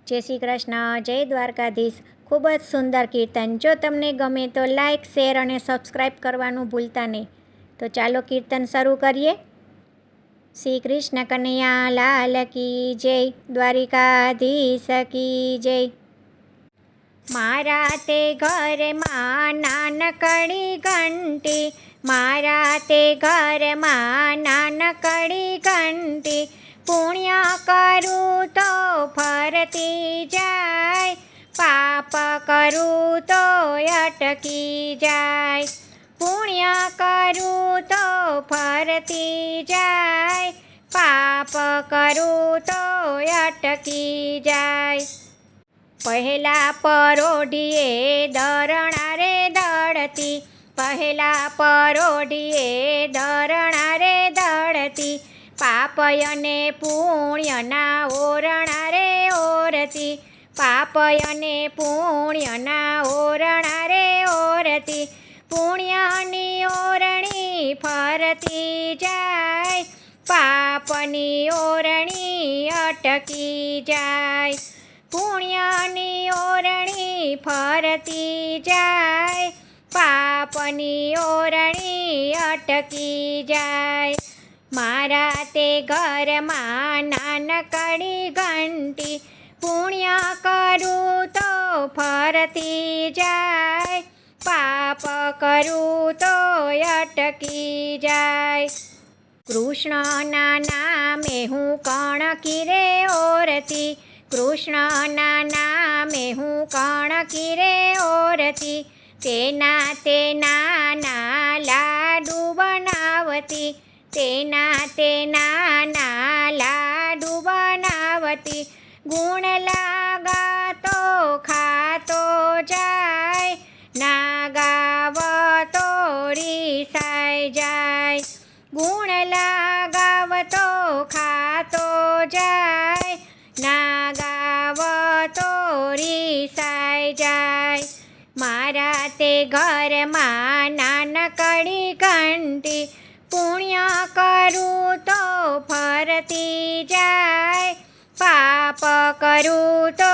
જય શ્રી કૃષ્ણ, જય દ્વારકાધીશ। ખૂબ જ સુંદર કીર્તન। જો તમને ગમે તો લાઈક, શેર અને સબસ્ક્રાઈબ કરવાનું ભૂલતા નહીં। તો ચાલો કીર્તન શરૂ કરીએ। શ્રી કૃષ્ણ કનૈયા લાલ કી જય, દ્વારિકાધીશ કી જય। મારા તે ઘરમાં નાનકડી ઘંટી, મારા તે ઘરમાં નાનકડી ઘંટી, પુણ્ય કરું તો ફરતી જાય, પાપ કરું તો અટકી જાય। પુણ્ય કરું તો ફરતી જાય, પાપ કરું તો અટકી જાય। પહેલા પરોઢીએ દરણા રે દળતી, પહેલા પરોઢીએ દરણા રે દળતી, પાપ અને પુણ્યના ઓરણા રે ઓરતી, પાપ અને પુણ્યના ઓરણા રે ઓરતી, પુણ્યની ઓરણી ફરતી જાય, પાપની ઓરણી અટકી જાય। પુણ્યની ઓરણી ફરતી જાય, પાપની ઓરણી અટકી જાય। મારા તે ઘરમાં નાનકડી ઘંટી, પુણ્ય કરું તો ફરતી જાય, પાપ કરું તો અટકી જાય। કૃષ્ણના નામે હું કણકી રે ઓરતી, કૃષ્ણના નામે હું કણકી રે ઓરતી, તેના તે નાના લાડુ બનાવતી, તેના તે નાના લાડુ બનાવતી, ગુણ લાગાતો ખાતો જાય, ના ગાવતો રીસાઈ જાય। ગુણ લાગાવતો ખાતો જાય, ના ગાવતો રીસાઈ જાય। મારા તે ઘરમાં નાનકડી ઘંટી, પુણ્ય કરું તો ફરતી જાય, પાપ કરું તો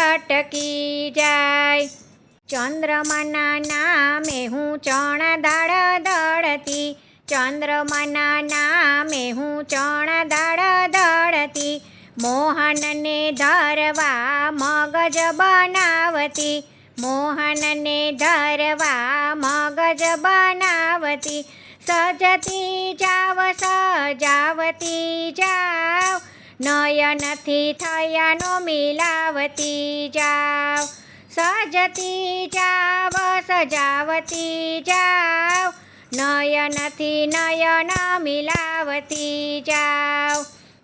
અટકી જાય। ચંદ્રમાના નામે હું ચણા દાળ દળતી, ચંદ્રમાના નામે હું ચણા દાળ દળતી, મોહનને ધરવા મગજ બનાવતી, મોહનને ધરવા મગજ બનાવતી, સજતી જાવ સજાવતી જાવ, નયનથી થયાનો મિલાવતી જાવ, સજતી જાવ સજાવતી જાવ, નયનથી નયન મિલાવતી જાવ।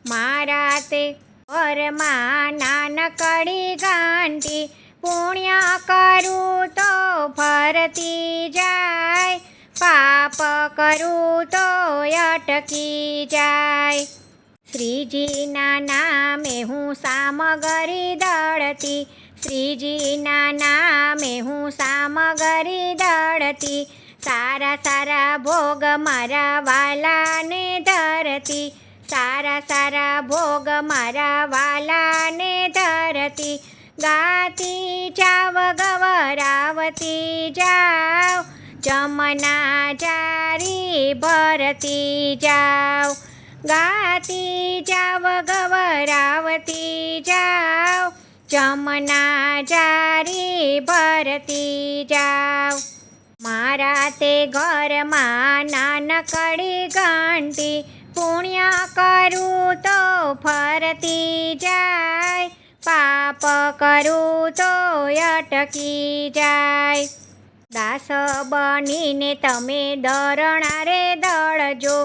મારા તે ઘરમાં નાનકડી ઘંટી, પુણ્ય કરું તો ફરતી જાય, પાપ કરું તો અટકી જાય। શ્રીજીના નામે હું સામગરી દળતી, શ્રીજીના નામે હું સામગરી દળતી, સારા સારા ભોગ મારા વાલાને ધરતી, સારા સારા ભોગ મારા વાલાને ધરતી, ગાતી જાવ ગવરાવતી જાવ, જમના જારી ભરતી જાવ, ગાતી જાવ ગવરાવતી જાવ, જમના જારી ભરતી જાવ। મારા તે ઘરમાં નાનકડી ઘંટી, પુણ્ય કરું તો ફરતી જાય, પાપ કરું તો અટકી જાય। દાસ બનીને તમે દરણા રે દળજો,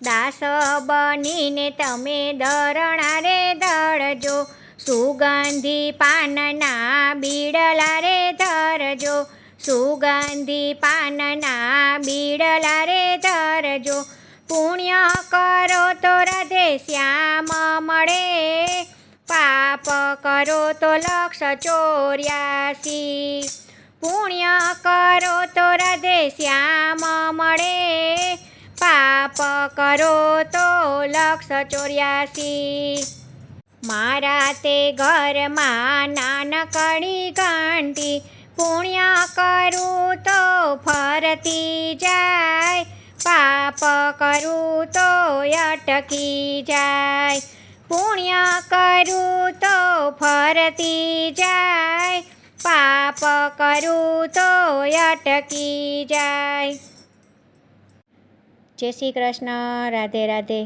દાસ બનીને તમે દરણા રે દળજો, સુગંધી પાનના બીડલા રે ધરજો, સુગંધી પાનના બીડલા રે ધરજો, પુણ્ય કરો તો રાધે શ્યામ મળે, પાપ કરો તો 184, પુણ્ય કરો તો રાધે શ્યામ મળે, પાપ કરો તો 184। મારા તે ઘરમાં નાનકડી ઘંટી, પુણ્ય કરું તો ફરતી જાય, પાપ કરું તો અટકી જાય. પુણ્ય કરું તો ફરતી જાય, પાપ કરું તો અટકી જાય. જય શ્રી કૃષ્ણ. રાધે રાધે.